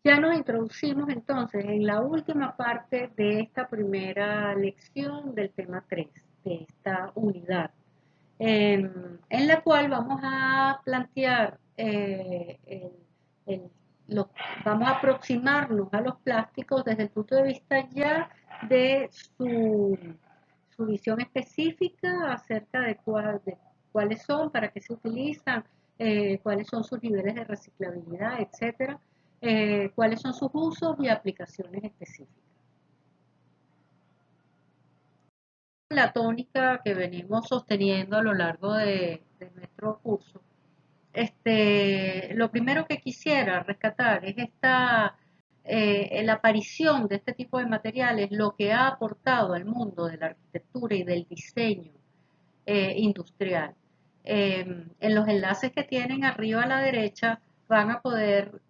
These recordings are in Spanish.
Ya nos introducimos entonces en la última parte de esta primera lección del tema 3 de esta unidad, en la cual vamos a plantear, el- lo- vamos a aproximarnos a los plásticos desde el punto de vista ya de su visión específica acerca de cuáles son, para qué se utilizan, cuáles son sus niveles de reciclabilidad, etcétera, cuáles son sus usos y aplicaciones específicas. La tónica que venimos sosteniendo a lo largo de nuestro curso, lo primero que quisiera rescatar es la aparición de este tipo de materiales, lo que ha aportado al mundo de la arquitectura y del diseño industrial. En los enlaces que tienen arriba a la derecha van a poder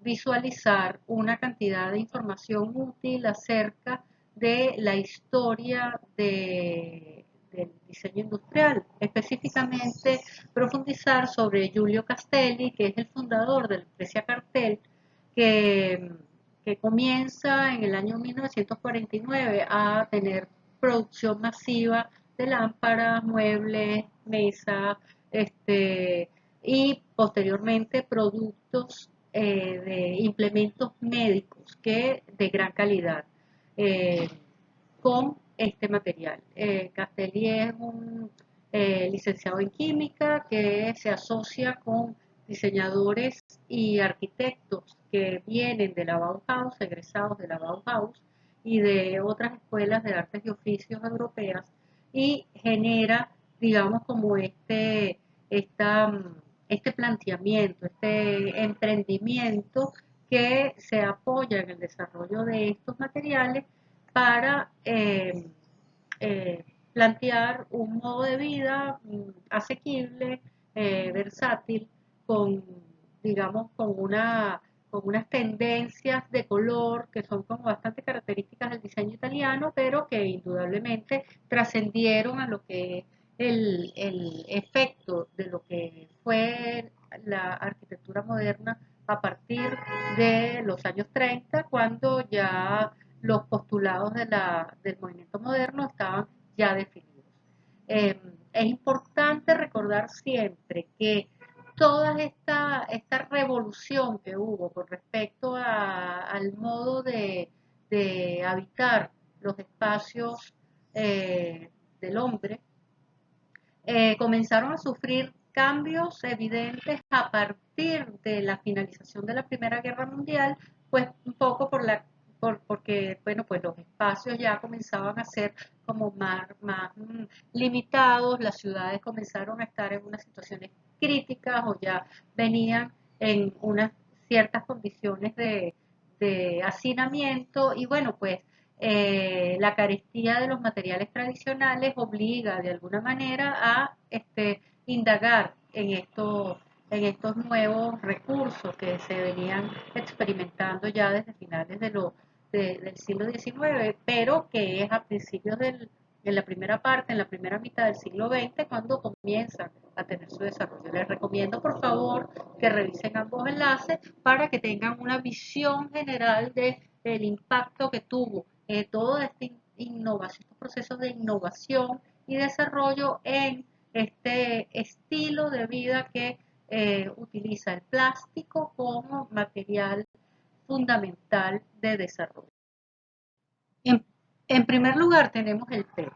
visualizar una cantidad de información útil acerca de la historia del diseño industrial, específicamente profundizar sobre Giulio Castelli, que es el fundador del Brescia Cartel, que, que comienza en el año 1949 a tener producción masiva de lámparas, muebles, mesas, y posteriormente productos de implementos médicos de gran calidad eh, con este material. Castelli es un licenciado en química que se asocia con diseñadores y arquitectos que vienen de la Bauhaus, egresados de la Bauhaus y de otras escuelas de artes y oficios europeas, y genera, digamos, como este planteamiento, este emprendimiento que se apoya en el desarrollo de estos materiales para plantear un modo de vida asequible, versátil, con, digamos, con unas tendencias de color que son como bastante características del diseño italiano, pero que indudablemente trascendieron a lo que es el efecto de lo que fue la arquitectura moderna a partir de los años 30, cuando ya los postulados del movimiento moderno estaban ya definidos. Es importante recordar siempre que toda esta revolución que hubo con respecto al modo de habitar los espacios del hombre, comenzaron a sufrir cambios evidentes a partir de la finalización de la Primera Guerra Mundial, pues un poco porque bueno, pues los espacios ya comenzaban a ser como más limitados, las ciudades comenzaron a estar en unas situaciones críticas o ya venían en unas ciertas condiciones de hacinamiento, y bueno, pues la carestía de los materiales tradicionales obliga de alguna manera a indagar en estos nuevos recursos que se venían experimentando ya desde finales del siglo XIX, pero que es a principios en la primera parte, en la primera mitad del siglo XX, cuando comienzan a tener su desarrollo. Les recomiendo, por favor, que revisen ambos enlaces para que tengan una visión general del impacto que tuvo todo este innovación, estos procesos de innovación y desarrollo en este estilo de vida que utiliza el plástico como material fundamental de desarrollo. En, en primer lugar tenemos el PET.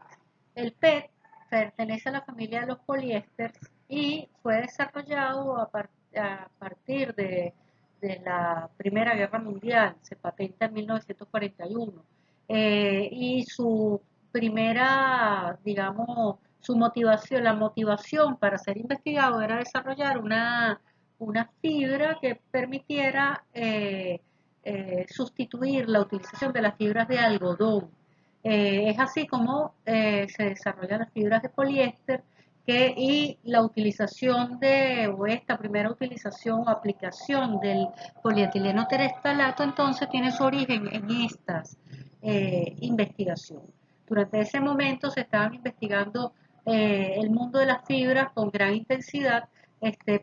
El PET pertenece a la familia de los poliésteres y fue desarrollado a partir de la Primera Guerra Mundial, se patenta en 1941. Y su primera, digamos, su motivación, la motivación para ser investigado era desarrollar una fibra que permitiera sustituir la utilización de las fibras de algodón. Es así como se desarrollan las fibras de poliéster, y la utilización o esta primera utilización o aplicación del polietileno terestalato entonces tiene su origen en estas investigaciones. Durante ese momento se estaban investigando el mundo de las fibras con gran intensidad,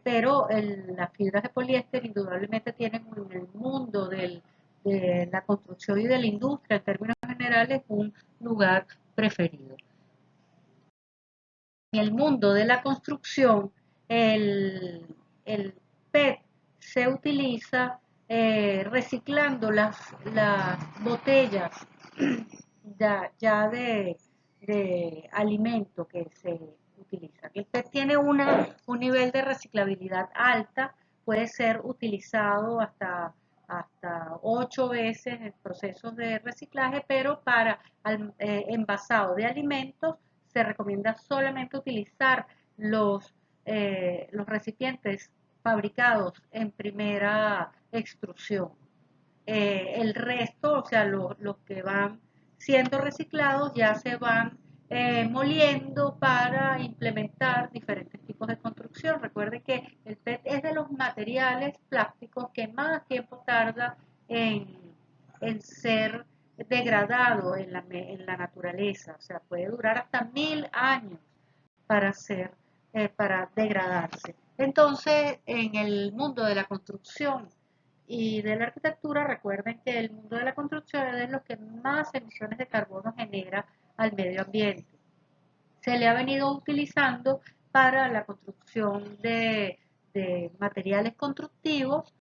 pero las fibras de poliéster indudablemente tienen en el mundo de la construcción y de la industria, en términos generales, un lugar preferido. En el mundo de la construcción, el PET se utiliza reciclando las botellas ya de alimento que se utilizan. El PET tiene un nivel de reciclabilidad alta, puede ser utilizado hasta 8 veces en procesos de reciclaje, pero para envasado de alimentos se recomienda solamente utilizar los recipientes fabricados en primera extrusión. El resto, o sea, los que van siendo reciclados ya se van moliendo para implementar diferentes tipos de construcción. Recuerde que el PET es de los materiales plásticos que más tiempo tarda en ser degradado en la naturaleza, o sea, puede durar hasta 1000 años para para degradarse. Entonces, en el mundo de la construcción y de la arquitectura, recuerden que el mundo de la construcción es de los que más emisiones de carbono genera al medio ambiente. Se le ha venido utilizando para la construcción de materiales constructivos,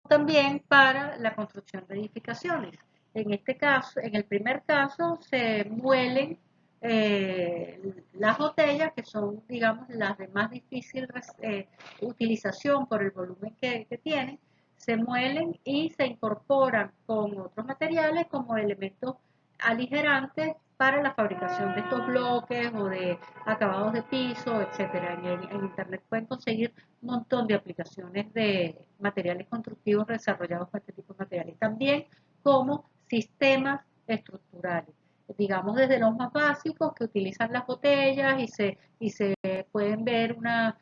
también para la construcción de edificaciones. En este caso, en el primer caso, se muelen las botellas, que son, digamos, las de más difícil utilización por el volumen que tienen, se muelen y se incorporan con otros materiales como elementos aligerantes para la fabricación de estos bloques o de acabados de piso, etcétera. En Internet pueden conseguir un montón de aplicaciones de materiales constructivos desarrollados con este tipo de materiales. También como sistemas estructurales, digamos desde los más básicos que utilizan las botellas y se pueden ver una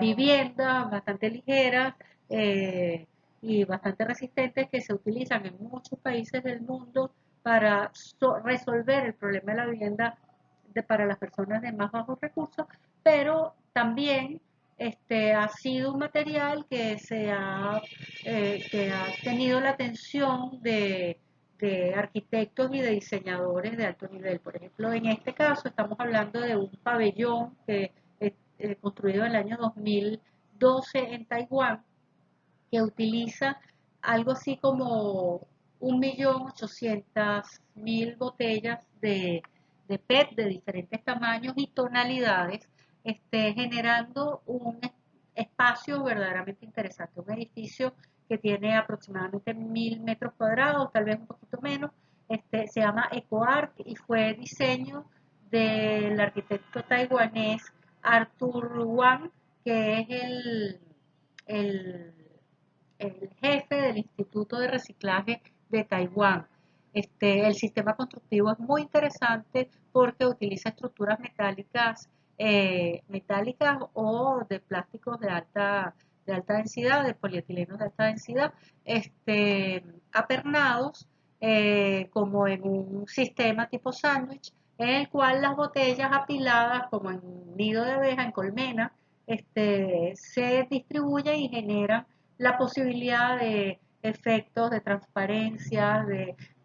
vivienda bastante ligera y bastante resistentes que se utilizan en muchos países del mundo para resolver el problema de la vivienda para las personas de más bajos recursos, pero también ha sido un material que ha tenido la atención de arquitectos y de diseñadores de alto nivel. Por ejemplo, en este caso estamos hablando de un pabellón que es construido en el año 2012 en Taiwán, que utiliza algo así como 1.800.000 botellas de PET de diferentes tamaños y tonalidades, generando un espacio verdaderamente interesante. Un edificio que tiene aproximadamente 1.000 metros cuadrados, tal vez un poquito menos, se llama EcoArc y fue diseño del arquitecto taiwanés Arthur Wang, que es el el jefe del Instituto de Reciclaje de Taiwán. El sistema constructivo es muy interesante porque utiliza estructuras metálicas o de plásticos de alta densidad, de polietilenos de alta densidad, apernados como en un sistema tipo sándwich, en el cual las botellas apiladas como en un nido de abeja, en colmena, se distribuyen y generan la posibilidad de efectos de transparencia,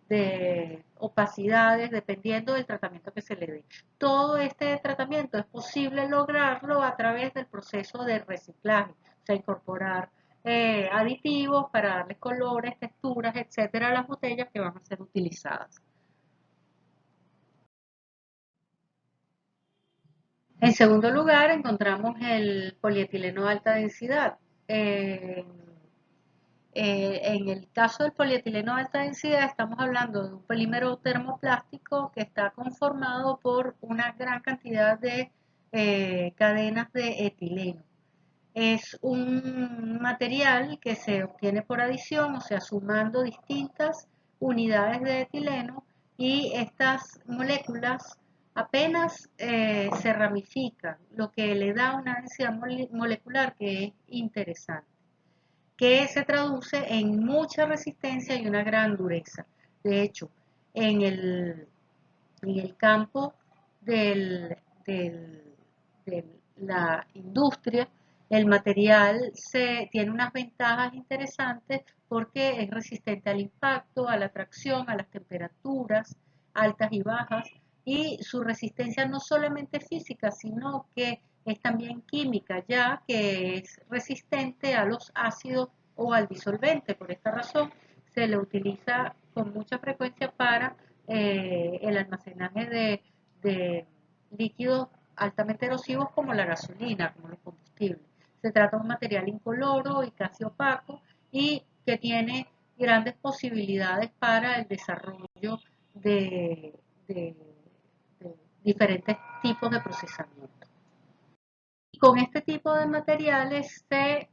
de opacidades, dependiendo del tratamiento que se le dé. Todo este tratamiento es posible lograrlo a través del proceso de reciclaje, o sea, incorporar aditivos para darles colores, texturas, etcétera, a las botellas que van a ser utilizadas. En segundo lugar, encontramos el polietileno de alta densidad. Eh, en el caso del polietileno de alta densidad estamos hablando de un polímero termoplástico que está conformado por una gran cantidad de cadenas de etileno. Es un material que se obtiene por adición, o sea, sumando distintas unidades de etileno y estas moléculas apenas se ramifican, lo que le da una densidad molecular que es interesante, que se traduce en mucha resistencia y una gran dureza. De hecho, en el campo de la industria, El material tiene unas ventajas interesantes porque es resistente al impacto, a la tracción, a las temperaturas altas y bajas, y su resistencia no solamente física, sino que es también química, ya que es resistente a los ácidos o al disolvente. Por esta razón, se le utiliza con mucha frecuencia para el almacenaje de líquidos altamente erosivos como la gasolina, como los combustibles. Se trata de un material incoloro y casi opaco y que tiene grandes posibilidades para el desarrollo de, de- de diferentes tipos de procesamiento. Y con este tipo de materiales se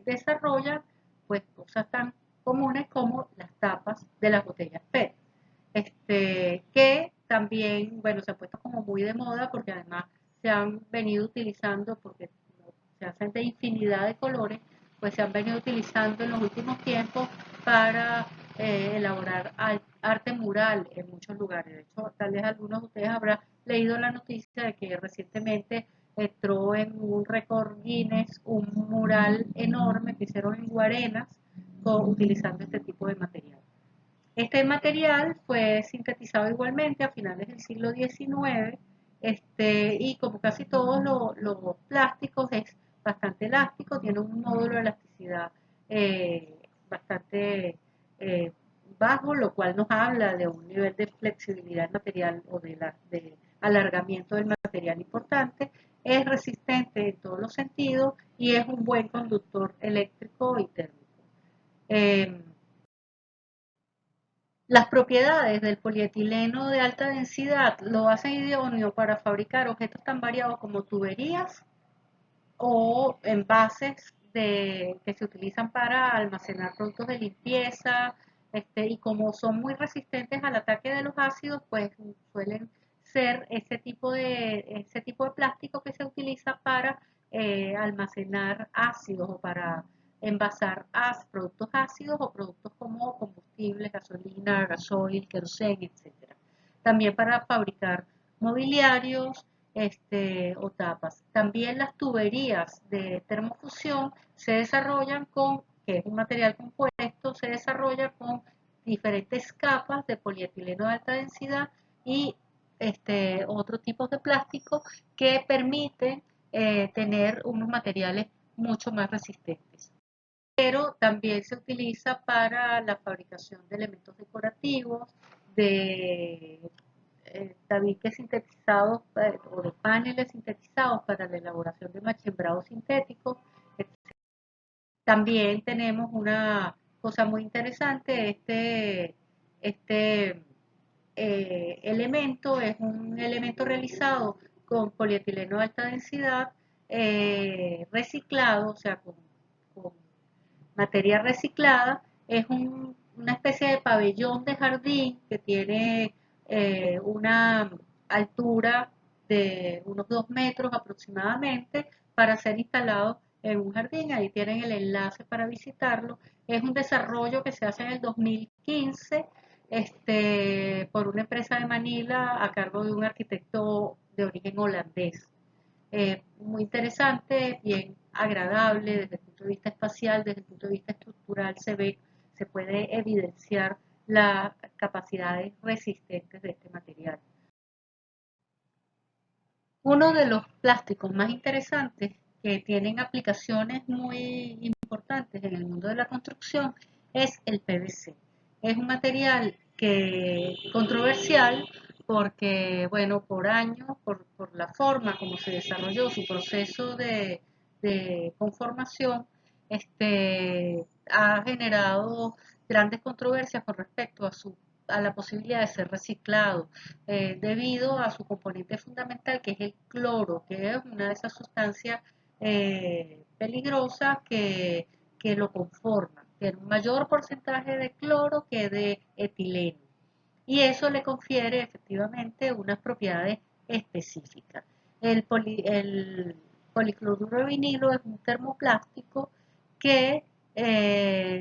desarrollan pues, cosas tan comunes como las tapas de las botellas PET, que también, bueno, se ha puesto como muy de moda porque además se han venido utilizando, porque se hacen de infinidad de colores, pues se han venido utilizando en los últimos tiempos para elaborar arte mural en muchos lugares. De hecho, tal vez algunos de ustedes habrán leído la noticia de que recientemente entró en un récord Guinness un mural enorme que hicieron en Guarenas utilizando este tipo de material. Este material fue sintetizado igualmente a finales del siglo XIX, y como casi todos los plásticos es bastante elástico, tiene un módulo de elasticidad bastante eh, bajo, lo cual nos habla de un nivel de flexibilidad material o de alargamiento del material importante, es resistente en todos los sentidos y es un buen conductor eléctrico y térmico. Eh, las propiedades del polietileno de alta densidad lo hacen idóneo para fabricar objetos tan variados como tuberías o envases que se utilizan para almacenar productos de limpieza, y como son muy resistentes al ataque de los ácidos, pues suelen ser ese tipo de plástico que se utiliza para almacenar ácidos o para envasar productos ácidos o productos como combustibles, gasolina, gasoil, queroseno, etcétera. También para fabricar mobiliarios, o tapas. También las tuberías de termofusión se desarrollan que es un material compuesto, se desarrolla con diferentes capas de polietileno de alta densidad y otros tipos de plástico que permiten tener unos materiales mucho más resistentes. Pero también se utiliza para la fabricación de elementos decorativos, de tabiques sintetizados o de paneles sintetizados para la elaboración de machembrado sintético. También tenemos una cosa muy interesante, este elemento es un elemento realizado con polietileno de alta densidad, reciclado, o sea, con materia reciclada, es una especie de pabellón de jardín que tiene una altura de unos 2 metros aproximadamente para ser instalado en un jardín. Ahí tienen el enlace para visitarlo. Es un desarrollo que se hace en el 2015 por una empresa de Manila a cargo de un arquitecto de origen holandés. Muy interesante, bien agradable desde el punto de vista espacial, desde el punto de vista estructural se puede evidenciar las capacidades resistentes de este material. Uno de los plásticos más interesantes que tienen aplicaciones muy importantes en el mundo de la construcción es el PVC. Es un material controversial porque, bueno, por años, por la forma como se desarrolló su proceso de conformación, ha generado grandes controversias con respecto a la posibilidad de ser reciclado debido a su componente fundamental que es el cloro, que es una de esas sustancias peligrosas que lo conforman. Tiene un mayor porcentaje de cloro que de etileno y eso le confiere efectivamente unas propiedades específicas. El policloruro de vinilo es un termoplástico que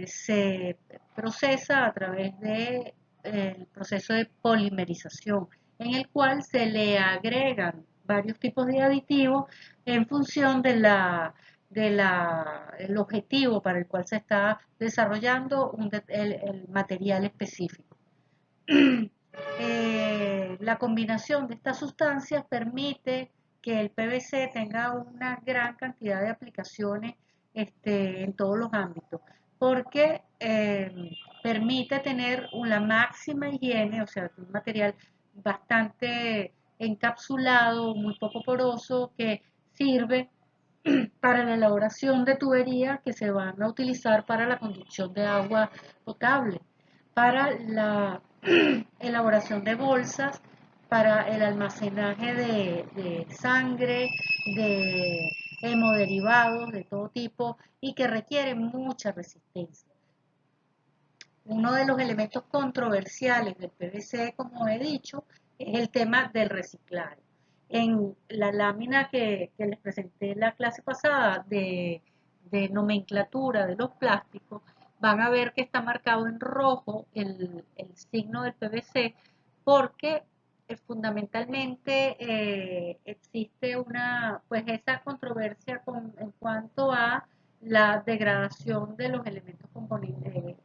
se procesa a través del proceso de polimerización, en el cual se le agregan varios tipos de aditivos en función el objetivo para el cual se está desarrollando el material específico. La combinación de estas sustancias permite que el PVC tenga una gran cantidad de aplicaciones en todos los ámbitos, porque permite tener una máxima higiene, o sea, un material bastante encapsulado, muy poco poroso, que sirve para la elaboración de tuberías que se van a utilizar para la conducción de agua potable, para la elaboración de bolsas, para el almacenaje de sangre, de hemoderivados de todo tipo y que requieren mucha resistencia. Uno de los elementos controversiales del PVC, como he dicho, es el tema del reciclaje. En la lámina que les presenté en la clase pasada de nomenclatura de los plásticos, van a ver que está marcado en rojo el signo del PVC porque fundamentalmente existe pues esa controversia en cuanto a la degradación de los elementos componentes,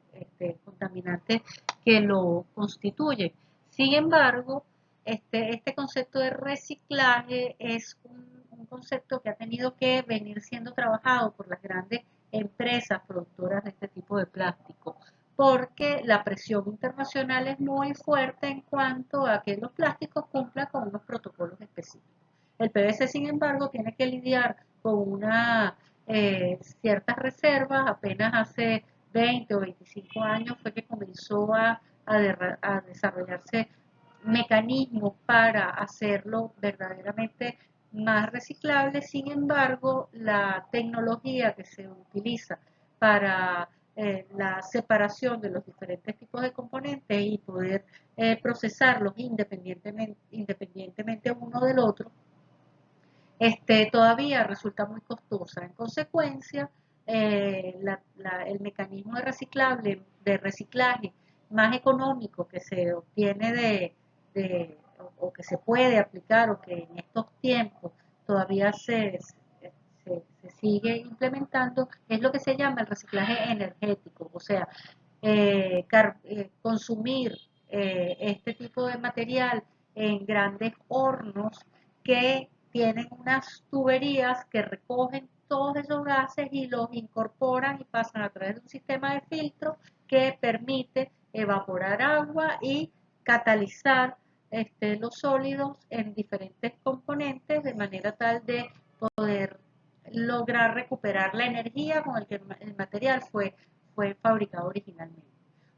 contaminantes que lo constituyen. Sin embargo, este concepto de reciclaje es un concepto que ha tenido que venir siendo trabajado por las grandes empresas productoras de este tipo de plástico, porque la presión internacional es muy fuerte en cuanto a que los plásticos cumplan con unos protocolos específicos. El PVC, sin embargo, tiene que lidiar con ciertas reservas. Apenas hace 20 o 25 años fue que comenzó a desarrollarse mecanismos para hacerlo verdaderamente más reciclable. Sin embargo, la tecnología que se utiliza para la separación de los diferentes tipos de componentes y poder procesarlos independientemente uno del otro, todavía resulta muy costosa. En consecuencia, el mecanismo de reciclaje más económico que se obtiene o que se puede aplicar o que en estos tiempos todavía se sigue implementando es lo que se llama el reciclaje energético, o sea, consumir este tipo de material en grandes hornos que tienen unas tuberías que recogen todos esos gases y los incorporan y pasan a través de un sistema de filtro que permite evaporar agua y catalizar los sólidos en diferentes componentes de manera tal de poder lograr recuperar la energía con el que el material fue fabricado originalmente.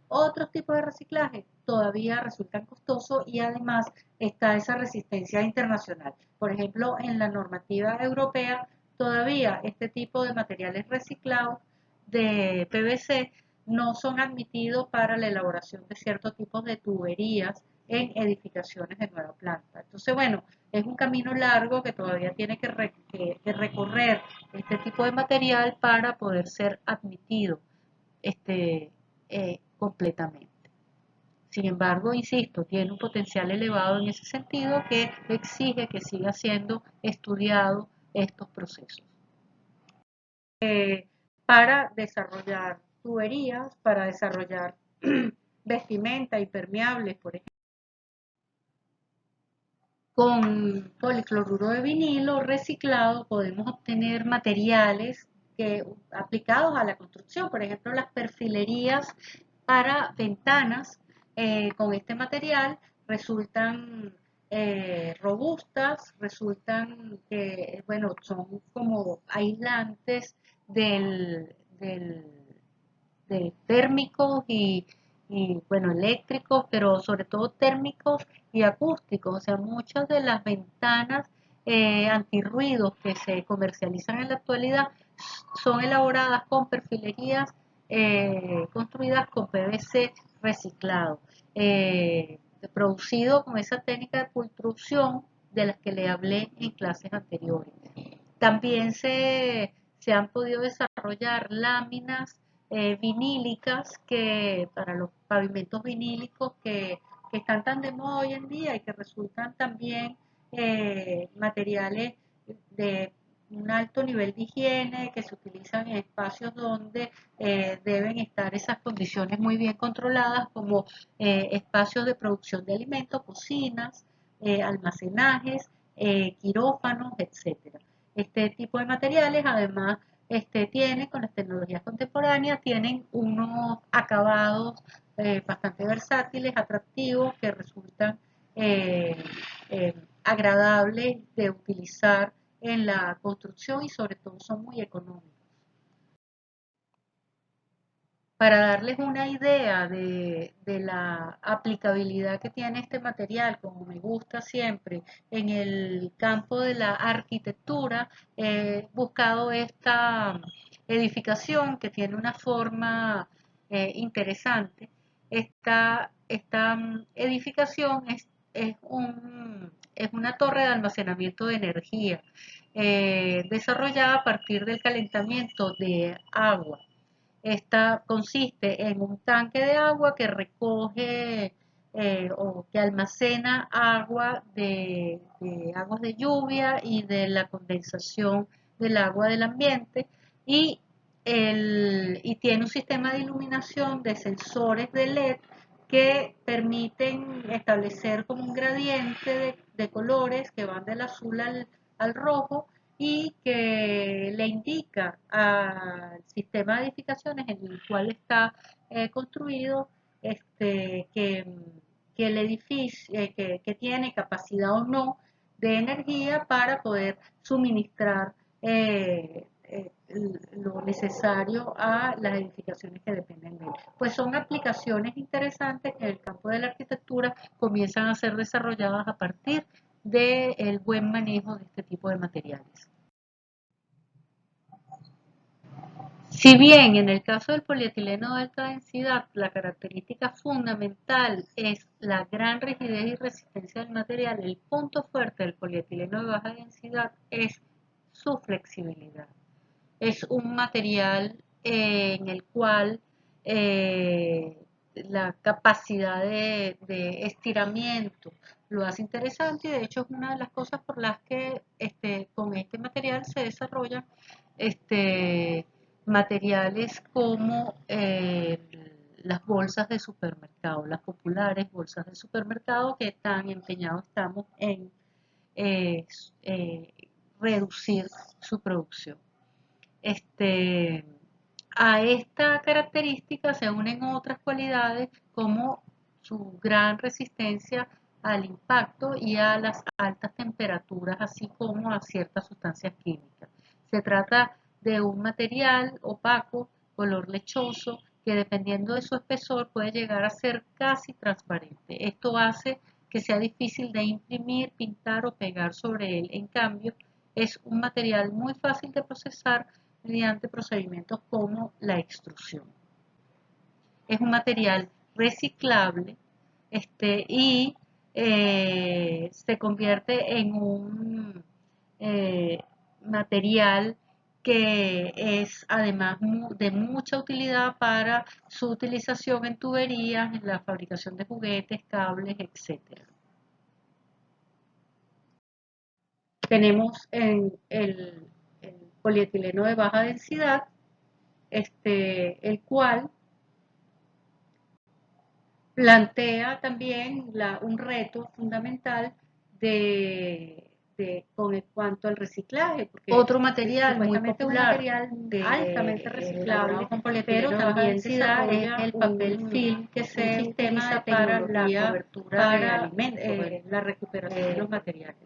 Otros tipos de reciclaje todavía resultan costosos y además está esa resistencia internacional. Por ejemplo, en la normativa europea todavía este tipo de materiales reciclados de PVC no son admitidos para la elaboración de ciertos tipos de tuberías en edificaciones de nueva planta. Entonces, bueno, es un camino largo que todavía tiene que recorrer este tipo de material para poder ser admitido completamente. Sin embargo, insisto, tiene un potencial elevado en ese sentido que exige que siga siendo estudiado estos procesos. Para desarrollar tuberías, para desarrollar vestimenta impermeables, por ejemplo, con policloruro de vinilo reciclado podemos obtener materiales aplicados a la construcción, por ejemplo, las perfilerías para ventanas con este material resultan robustas, resultan que, bueno, son como aislantes de térmicos y, bueno, eléctricos, pero sobre todo térmicos y acústicos. O sea, muchas de las ventanas antirruidos que se comercializan en la actualidad son elaboradas con perfilerías construidas con PVC reciclado, producido con esa técnica de pultrusión de las que le hablé en clases anteriores. También se han podido desarrollar láminas vinílicas para los pavimentos vinílicos que están tan de moda hoy en día y que resultan también materiales un alto nivel de higiene, que se utilizan en espacios donde deben estar esas condiciones muy bien controladas, como espacios de producción de alimentos, cocinas, almacenajes, quirófanos, etcétera. Este tipo de materiales, además, con las tecnologías contemporáneas, tienen unos acabados bastante versátiles, atractivos, que resultan eh, agradables de utilizar en la construcción y sobre todo son muy económicos. Para darles una idea de la aplicabilidad que tiene este material, como me gusta siempre, en el campo de la arquitectura, he buscado esta edificación que tiene una forma interesante. Esta edificación es una torre de almacenamiento de energía desarrollada a partir del calentamiento de agua. Esta consiste en un tanque de agua que recoge o que almacena agua de aguas de lluvia y de la condensación del agua del ambiente y, y tiene un sistema de iluminación de sensores de LED que permiten establecer como un gradiente de colores que van del azul al rojo y que le indica al sistema de edificaciones en el cual está construido que el edificio que tiene capacidad o no de energía para poder suministrar lo necesario a las edificaciones que dependen de él. Pues son aplicaciones interesantes que en el campo de la arquitectura comienzan a ser desarrolladas a partir del buen manejo de este tipo de materiales. Si bien en el caso del polietileno de alta densidad la característica fundamental es la gran rigidez y resistencia del material, el punto fuerte del polietileno de baja densidad es su flexibilidad. Es un material en el cual la capacidad de estiramiento lo hace interesante y de hecho es una de las cosas por las que con este material se desarrollan materiales como las bolsas de supermercado, las populares bolsas de supermercado que tan empeñados estamos en eh, eh, reducir su producción. Este, a esta característica se unen otras cualidades como su gran resistencia al impacto y a las altas temperaturas, así como a ciertas sustancias químicas. Se trata de un material opaco, color lechoso, que dependiendo de su espesor puede llegar a ser casi transparente. Esto hace que sea difícil de imprimir, pintar o pegar sobre él. En cambio, es un material muy fácil de procesar mediante procedimientos como la extrusión. Es un material reciclable y se convierte en un material que es además de mucha utilidad para su utilización en tuberías, en la fabricación de juguetes, cables, etc. Tenemos en el polietileno de baja densidad, el cual plantea también un reto fundamental con cuanto al reciclaje, porque otro material muy popular, altamente reciclable, pero también desarrolla el papel film que se utiliza para la cobertura de alimentos, la recuperación de los materiales.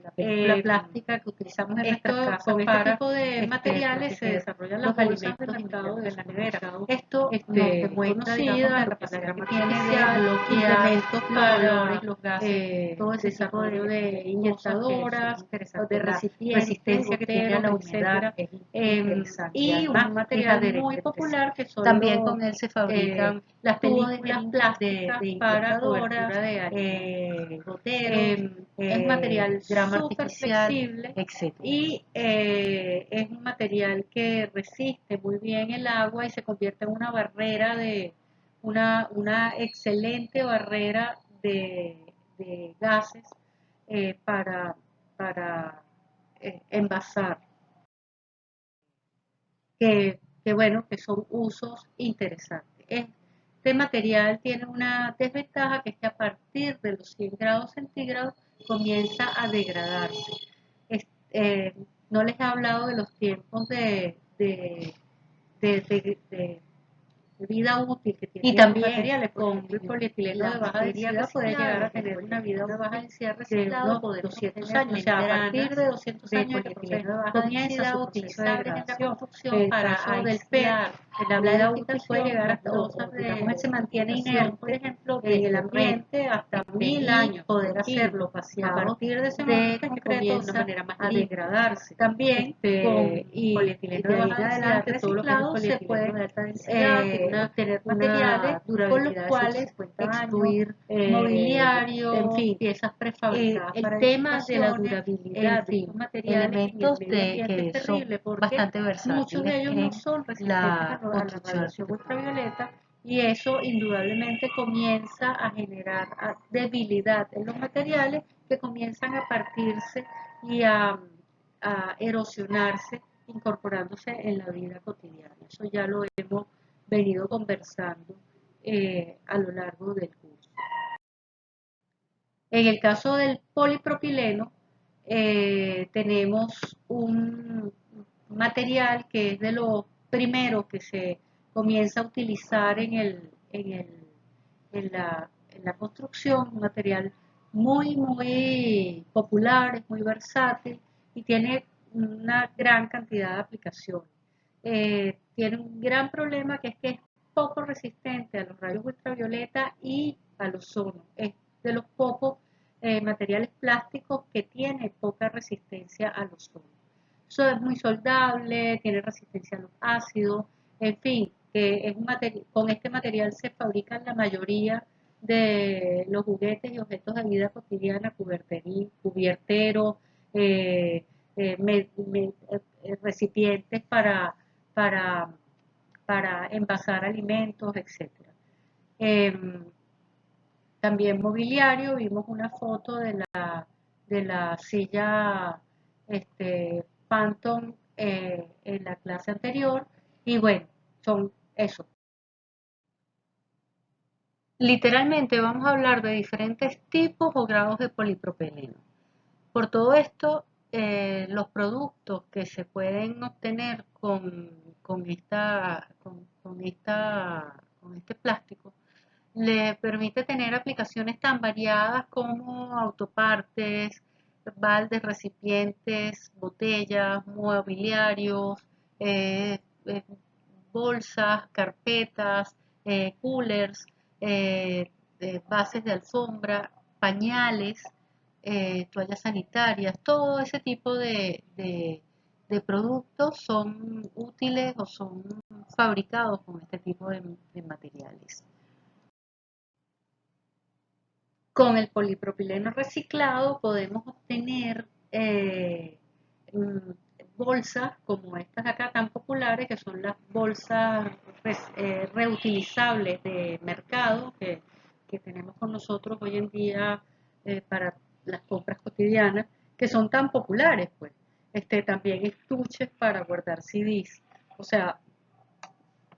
La película plástica que utilizamos en nuestras casas con este tipo de materiales se desarrollan los alimentos de mercado de la nevera. Esto nos demuestra, digamos, la capacidad que tiene de bloquear los colores, los gases, todo ese tipo de inyectadoras, de resistencia que tiene a la humedad, y un material muy popular que son también con él se fabrican las películas plásticas para cobertura de goteros, es material súper flexible, etc. Y es un material que resiste muy bien el agua y se convierte en una barrera una excelente barrera de gases para envasar bueno, que son usos interesantes. Este material tiene una desventaja, que es que a partir de los 100 grados centígrados comienza a degradarse. Es- eh, no les he hablado de los tiempos de- de- de- de vida útil que tienen Y estos también materiales, porque con el polietileno la de baja materia densidad puede llegar a reciclable, tener una vida una baja útil densidad de reciclado, unos podemos 200 tener años. O sea, a partir de membranas 200 de años el proceso polietileno de baja comienza densidad su proceso de utilizables en la degradación. construcción El para caso del aislar PET, la la vida útil puede edificación, llegar hasta, o digamos, él se mantiene inerte, por inerte ejemplo, en el desde ambiente hasta 1000 y años, poder y hacerlo a vaciado partir de ese de momento en que concreto de una comienza manera más a limpia. degradarse. También con Y polietileno de de ahí baja en densidad adelante todo lo que es el reciclado se polietileno puede de alta densidad tiene obtener una materiales con los durabilidad de cuales 150 años, extruir mobiliario, en fin, piezas prefabricadas el para tema de la edificaciones, durabilidad en de fin, estos materiales en el elementos medio ambiente es que son terrible porque bastante muchos versátiles de ellos no en son resistentes la a la construcción radiación arquitectónica. ultravioleta, y eso indudablemente comienza a generar debilidad en los materiales, que comienzan a partirse y a erosionarse, incorporándose en la vida cotidiana. Eso ya lo hemos venido conversando a lo largo del curso. En el caso del polipropileno, tenemos un material que es de los primeros que se comienza a utilizar en la construcción, un material muy popular, es muy versátil y tiene una gran cantidad de aplicaciones. Tiene un gran problema, que es poco resistente a los rayos ultravioleta y al ozono. Es de los pocos materiales plásticos que tiene poca resistencia al ozono. Eso es muy soldable, tiene resistencia a los ácidos, en fin, que es con este material se fabrican la mayoría de los juguetes y objetos de vida cotidiana, cubierteros, eh, recipientes para, para envasar alimentos, etc. También mobiliario, vimos una foto de la silla Phantom en la clase anterior, y bueno, son eso. Literalmente vamos a hablar de diferentes tipos o grados de polipropileno. Por todo esto, los productos que se pueden obtener con este plástico le permite tener aplicaciones tan variadas como autopartes, baldes, recipientes, botellas, mobiliarios, eh, eh, bolsas, carpetas, coolers, bases de alfombra, pañales, toallas sanitarias, todo ese tipo de productos son útiles o son fabricados con este tipo de materiales. Con el polipropileno reciclado podemos obtener bolsas como estas de acá tan populares, que son las bolsas reutilizables de mercado que tenemos con nosotros hoy en día para las compras cotidianas, que son tan populares, pues. También estuches para guardar CDs. O sea,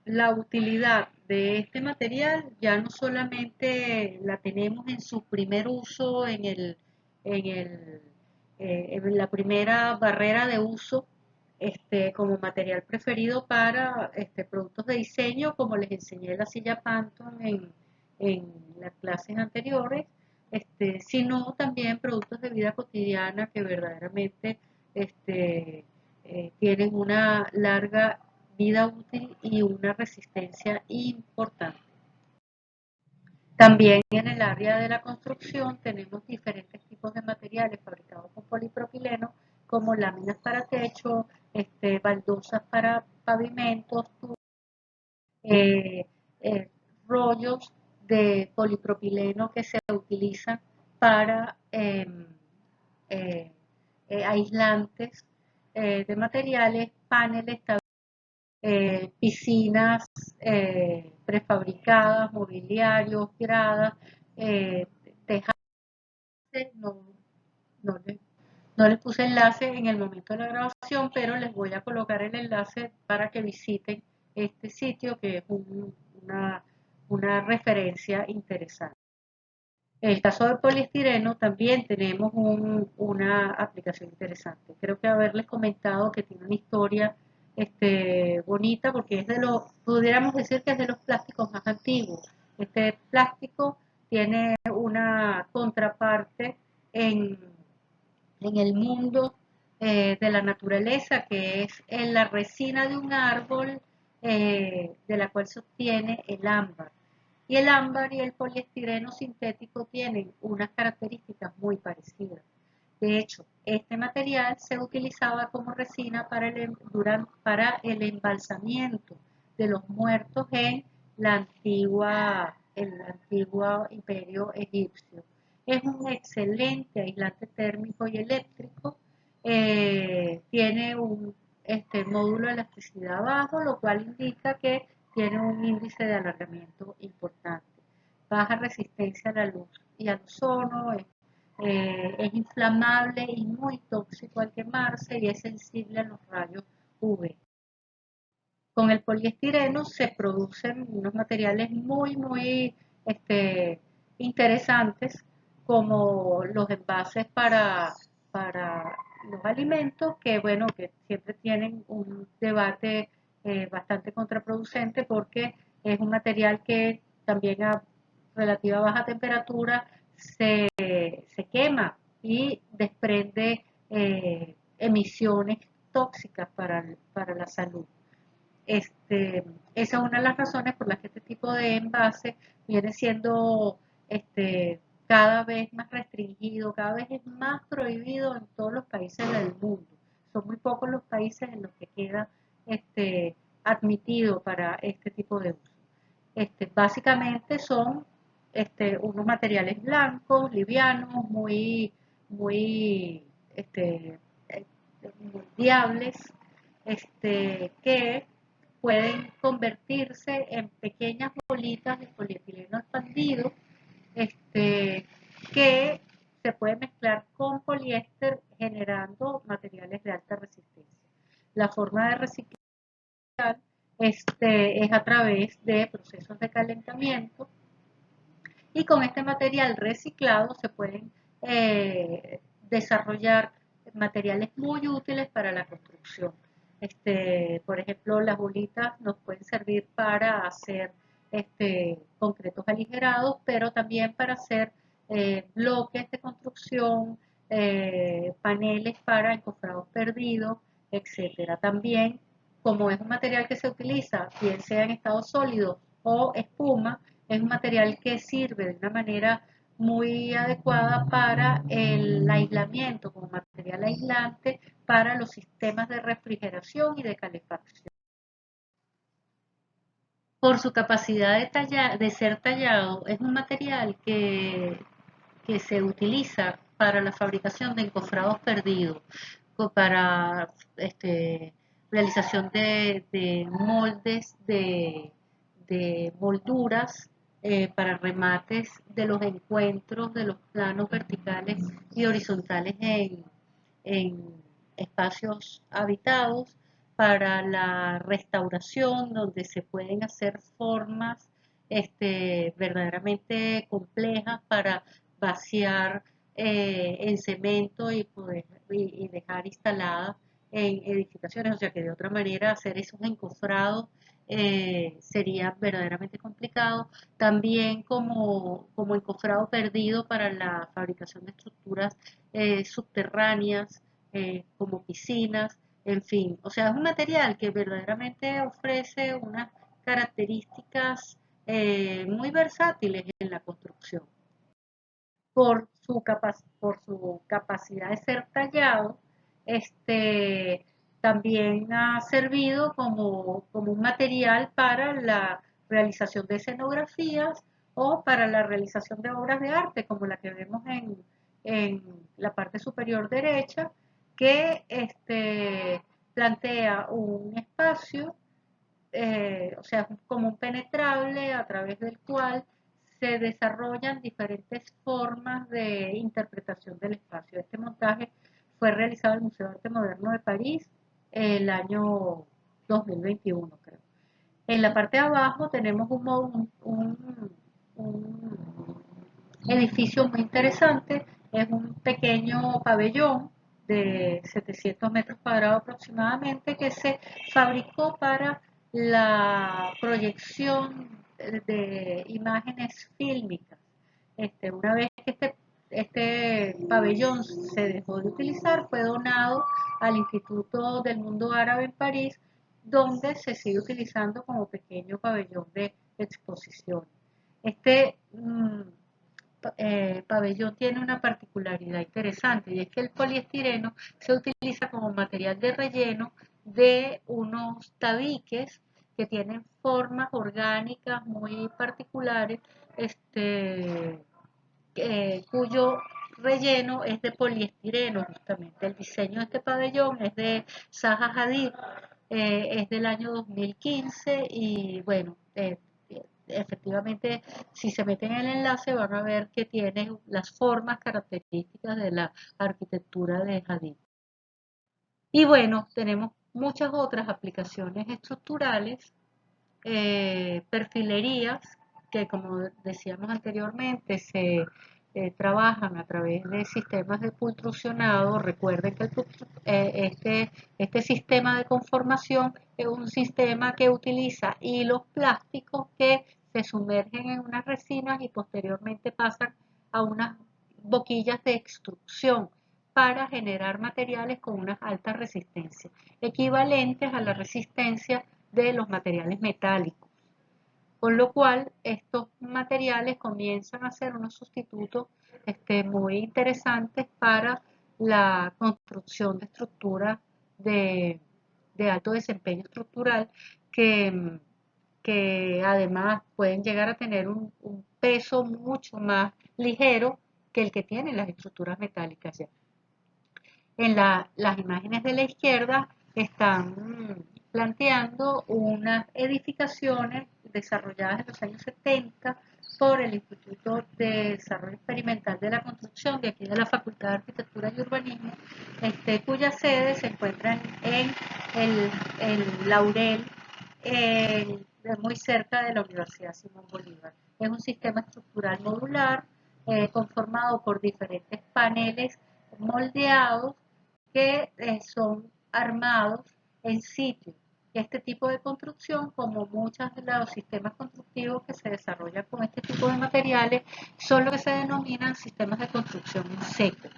la utilidad de este material ya no solamente la tenemos en su primer uso, en en la primera barrera de uso, como material preferido para productos de diseño, como les enseñé la silla Phantom en las clases anteriores, sino también productos de vida cotidiana que verdaderamente tienen una larga vida útil y una resistencia importante. También en el área de la construcción tenemos diferentes tipos de materiales fabricados con polipropileno, como láminas para techo, baldosas para pavimentos, eh, eh, rollos de polipropileno que se utilizan para aislantes de materiales, paneles, piscinas prefabricadas, mobiliarios, gradas, tejados. No, no, No les puse enlace en el momento de la grabación, pero les voy a colocar el enlace para que visiten este sitio que es una referencia interesante. En el caso del poliestireno también tenemos una aplicación interesante. Creo que haberles comentado que tiene una historia bonita porque es de los, pudiéramos decir que es de los plásticos más antiguos. Este plástico tiene una contraparte en, en el mundo de la naturaleza, que es en la resina de un árbol de la cual se obtiene el ámbar. Y el ámbar y el poliestireno sintético tienen unas características muy parecidas. De hecho, este material se utilizaba como resina para el embalsamiento de los muertos en el antiguo imperio egipcio. Es un excelente aislante térmico y eléctrico. Tiene un módulo de elasticidad bajo, lo cual indica que tiene un índice de alargamiento importante. Baja resistencia a la luz y al ozono, es inflamable y muy tóxico al quemarse y es sensible a los rayos UV. Con el poliestireno se producen unos materiales muy interesantes como los envases para los alimentos, que bueno, que siempre tienen un debate bastante contraproducente porque es un material que también a relativa baja temperatura se quema y desprende emisiones tóxicas para la salud. Esa es una de las razones por las que este tipo de envase viene siendo cada vez más restringido, cada vez es más prohibido en todos los países del mundo. Son muy pocos los países en los que queda admitido para este tipo de uso. Básicamente son unos materiales blancos, livianos, muy moldeables, que pueden convertirse en pequeñas bolitas de polietileno expandido, que se puede mezclar con poliéster generando materiales de alta resistencia. La forma de reciclar es a través de procesos de calentamiento y con este material reciclado se pueden desarrollar materiales muy útiles para la construcción. Por ejemplo, las bolitas nos pueden servir para hacer concretos aligerados, pero también para hacer bloques de construcción, paneles para encofrados perdidos, etcétera. También, como es un material que se utiliza, bien sea en estado sólido o espuma, es un material que sirve de una manera muy adecuada para el aislamiento, como material aislante para los sistemas de refrigeración y de calefacción. Por su capacidad de ser tallado, es un material que se utiliza para la fabricación de encofrados perdidos, para realización de moldes de molduras para remates de los encuentros de los planos verticales y horizontales en espacios habitados, para la restauración, donde se pueden hacer formas verdaderamente complejas para vaciar en cemento y dejar instaladas en edificaciones, o sea que de otra manera hacer esos encofrados sería verdaderamente complicado. También como encofrado perdido para la fabricación de estructuras subterráneas, como piscinas, en fin. O sea, es un material que verdaderamente ofrece unas características muy versátiles en la construcción. Por su capacidad de ser tallado, también ha servido como un material para la realización de escenografías o para la realización de obras de arte, como la que vemos en la parte superior derecha, que plantea un espacio, o sea, como un penetrable a través del cual se desarrollan diferentes formas de interpretación del espacio. Este montaje fue realizado en el Museo de Arte Moderno de París el año 2021, creo. En la parte de abajo tenemos un edificio muy interesante, es un pequeño pabellón de 700 metros cuadrados aproximadamente que se fabricó para la proyección de imágenes fílmicas. Una vez que este pabellón se dejó de utilizar, fue donado al Instituto del Mundo Árabe en París, donde se sigue utilizando como pequeño pabellón de exposición. Este pabellón tiene una particularidad interesante y es que el poliestireno se utiliza como material de relleno de unos tabiques que tienen formas orgánicas muy particulares, cuyo relleno es de poliestireno justamente. El diseño de este pabellón es de Zaha Hadid, es del año 2015 y bueno, efectivamente si se meten en el enlace van a ver que tiene las formas características de la arquitectura de Hadid. Y bueno, tenemos muchas otras aplicaciones estructurales, perfilerías que como decíamos anteriormente se trabajan a través de sistemas de pultrusionado. Recuerden que este sistema de conformación es un sistema que utiliza hilos plásticos que se sumergen en unas resinas y posteriormente pasan a unas boquillas de extrusión para generar materiales con unas altas resistencias, equivalentes a la resistencia de los materiales metálicos. Con lo cual, estos materiales comienzan a ser unos sustitutos muy interesantes para la construcción de estructuras de alto desempeño estructural que además pueden llegar a tener un peso mucho más ligero que el que tienen las estructuras metálicas ya. En las imágenes de la izquierda están planteando unas edificaciones desarrolladas en los años 70 por el Instituto de Desarrollo Experimental de la Construcción de aquí de la Facultad de Arquitectura y Urbanismo, cuya sede se encuentra en el Laurel, muy cerca de la Universidad Simón Bolívar. Es un sistema estructural modular conformado por diferentes paneles moldeados que son armados en sitio. Este tipo de construcción, como muchos de los sistemas constructivos que se desarrollan con este tipo de materiales, son lo que se denominan sistemas de construcción en seco.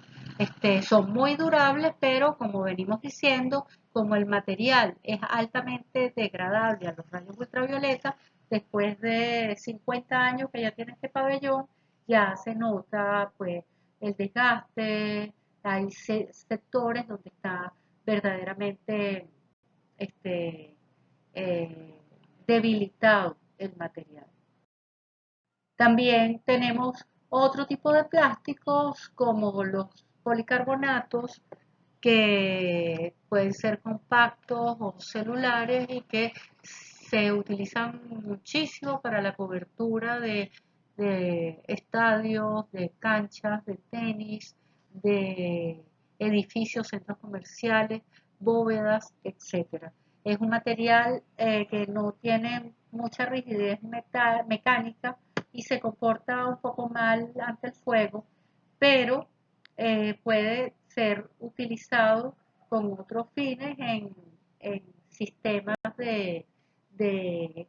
Son muy durables, pero como venimos diciendo, como el material es altamente degradable a los rayos ultravioleta, después de 50 años que ya tiene este pabellón, ya se nota pues el desgaste. Hay sectores donde está verdaderamente este, debilitado el material. También tenemos otro tipo de plásticos como los policarbonatos que pueden ser compactos o celulares y que se utilizan muchísimo para la cobertura de estadios, de canchas, de tenis, de edificios, centros comerciales, bóvedas, etcétera. Es un material que no tiene mucha rigidez mecánica y se comporta un poco mal ante el fuego, pero puede ser utilizado con otros fines en sistemas de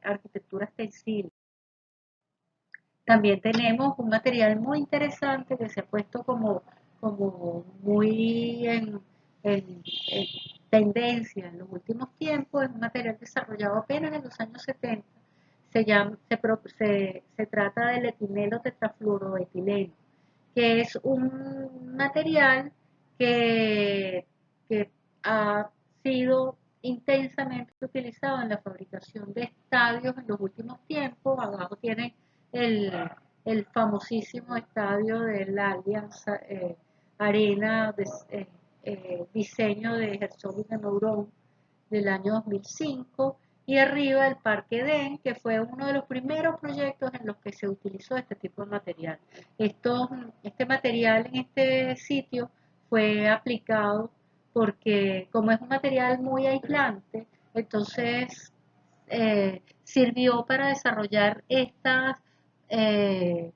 arquitectura textil. También tenemos un material muy interesante que se ha puesto como muy en tendencia en los últimos tiempos. Es un material desarrollado apenas en los años 70. Se trata del etileno tetrafluoroetileno, que es un material que ha sido intensamente utilizado en la fabricación de estadios en los últimos tiempos. Abajo tienen el, el famosísimo estadio del Allianz Arena, diseño de Herzog y de Meuron del año 2005, y arriba el Parque Edén, que fue uno de los primeros proyectos en los que se utilizó este tipo de material. Este material en este sitio fue aplicado porque como es un material muy aislante, entonces sirvió para desarrollar estas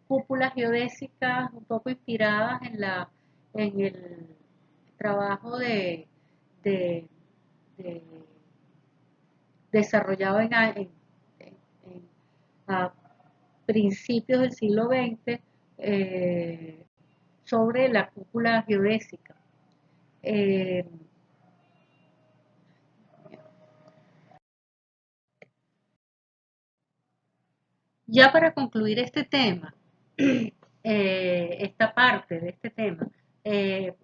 cúpulas geodésicas un poco inspiradas en el trabajo de- de- desarrollado a principios del siglo XX sobre la cúpula geodésica. Eh, Ya para concluir este tema, esta parte de este tema,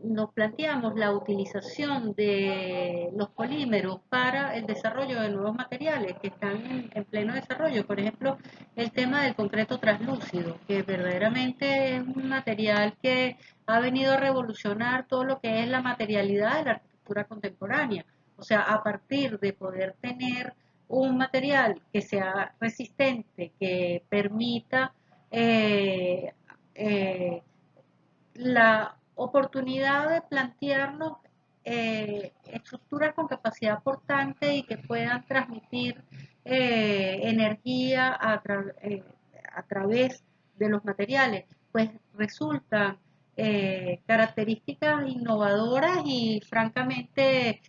nos planteamos la utilización de los polímeros para el desarrollo de nuevos materiales que están en pleno desarrollo. Por ejemplo, el tema del concreto translúcido, que verdaderamente es un material que ha venido a revolucionar todo lo que es la materialidad de la arquitectura contemporánea. O sea, a partir de poder tener un material que sea resistente, que permita eh, eh, la oportunidad de plantearnos estructuras con capacidad portante y que puedan transmitir energía a través de los materiales, pues resultan características innovadoras y francamente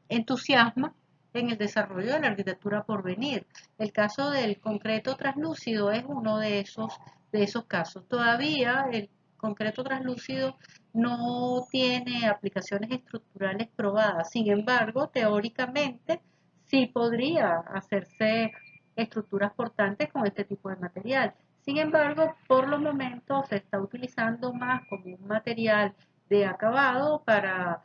entusiasma en el desarrollo de la arquitectura por venir. El caso del concreto translúcido es uno de esos casos. Todavía el concreto translúcido no tiene aplicaciones estructurales probadas. Sin embargo, teóricamente sí podría hacerse estructuras portantes con este tipo de material. Sin embargo, por los momentos se está utilizando más como un material de acabado para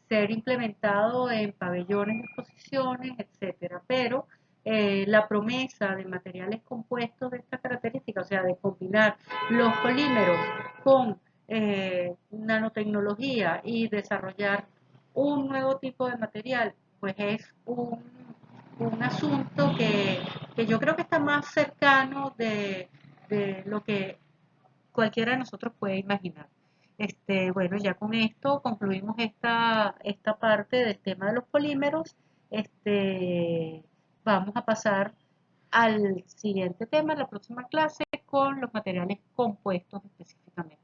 ser implementado en pabellones de exposiciones, etcétera. Pero la promesa de materiales compuestos de estas características, o sea, de combinar los polímeros con nanotecnología y desarrollar un nuevo tipo de material, pues es un asunto que yo creo que está más cercano de lo que cualquiera de nosotros puede imaginar. Bueno, ya con esto concluimos esta parte del tema de los polímeros. Vamos a pasar al siguiente tema, la próxima clase, con los materiales compuestos específicamente.